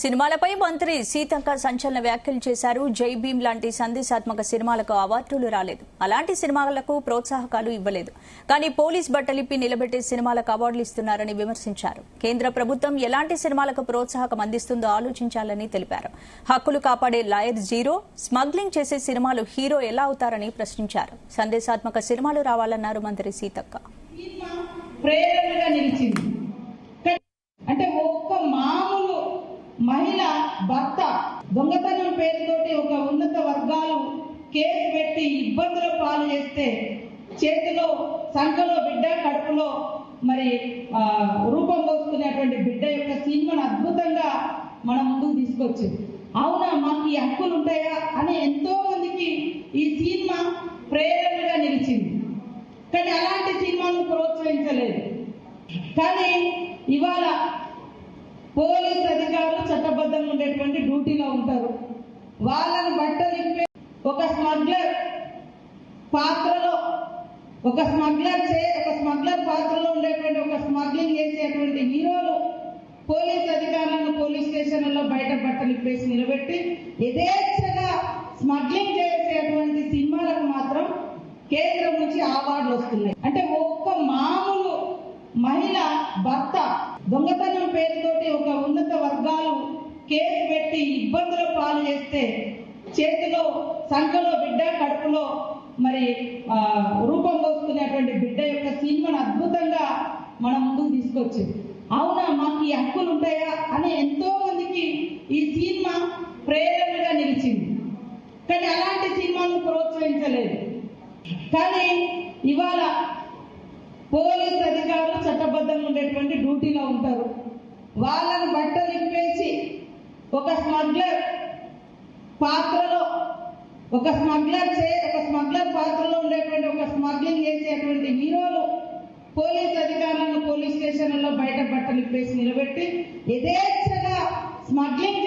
సినిమాలపై మంత్రి సీతక్క సంచలన వ్యాఖ్యలు చేశారు. జై భీమ్ లాంటి సందేశాత్మక సినిమాలకు అవార్డులు రాలేదు, అలాంటి సినిమాలకు ప్రోత్సాహకాలు ఇవ్వలేదు. కానీ పోలీస్ బట్టలిప్పి నిలబెట్టే సినిమాలకు అవార్డులు ఇస్తున్నారని విమర్శించారు. కేంద్ర ప్రభుత్వం ఎలాంటి సినిమాలకు ప్రోత్సాహకం అందిస్తుందో ఆలోచించాలని తెలిపారు. హక్కులు కాపాడే లాయర్ జీరో, స్మగ్లింగ్ చేసే సినిమాలు హీరో ఎలా అవుతారని ప్రశ్నించారు. సందేశాత్మక సినిమాలు రావాలన్నారు మంత్రి సీతక్క. అంటే ఒక్క మామూలు మహిళ భర్త దొంగతనం పేరుతోటి ఒక ఉన్నత వర్గాలు కేసు పెట్టి ఇబ్బందుల పాలు చేస్తే చేతిలో సంఖలో బిడ్డ, కడుపులో మరి రూపం పోసుకునేటువంటి బిడ్డ యొక్క సినిమాను అద్భుతంగా మన ముందుకు తీసుకొచ్చింది. అవునా, మాకు ఈ హక్కులు ఉంటాయా అని ఎంతో మందికి ఈ సినిమా ప్రేరణగా నిలిచింది. కానీ అలాంటి సినిమాను ప్రోత్సహించలేదు. కానీ ఇవాళ పోలీస్ అధికారులు చట్టబద్ధంగా ఉండేటువంటి డ్యూటీలో ఉంటారు. వాళ్ళని బట్టలిప్పే ఒక స్మగ్లర్ పాత్రలో ఒక స్మగ్లర్ పాత్రలో ఉండేటువంటి ఒక స్మగ్లింగ్ చేసేటువంటి హీరోలు పోలీస్ అధికారులను పోలీస్ స్టేషన్లలో బయట బట్టలిప్పేసి నిలబెట్టి యథేచ్ఛగా స్మగ్లింగ్ చేసేటువంటి సినిమాలకు మాత్రం కేంద్రం నుంచి అవార్డులు వస్తున్నాయి. అంటే ఒక్క మామూలు మహిళ భర్త దొంగతనం పేరుతోటి ఒక ఉన్నత వర్గాలు కేసు పెట్టి ఇబ్బందుల పాలు చేస్తే చేతిలో సంఖలో బిడ్డ, కడుపులో మరి రూపం పోసుకునేటువంటి బిడ్డ యొక్క సినిమాను అద్భుతంగా మన ముందుకు తీసుకొచ్చింది. అవునా, మాకు ఈ హక్కులు ఉంటాయా అని ఎంతో మందికి ఈ సినిమా ప్రేరణగా నిలిచింది. కానీ అలాంటి సినిమాను ప్రోత్సహించలేదు. కానీ ఇవాళ పోలీస్ అధికారులు చట్టబద్ధంగా ఉండేటువంటి డ్యూటీలో ఉంటారు. వాళ్ళని బట్టలిప్పేసి ఒక స్మగ్లర్ పాత్రలో ఒక స్మగ్లర్ పాత్రలో ఉండేటువంటి ఒక స్మగ్లింగ్ చేసేటువంటి హీరోలు పోలీస్ అధికారులను పోలీస్ స్టేషన్లలో బయట బట్టలిప్పేసి నిలబెట్టి యథేచ్ఛగా స్మగ్లింగ్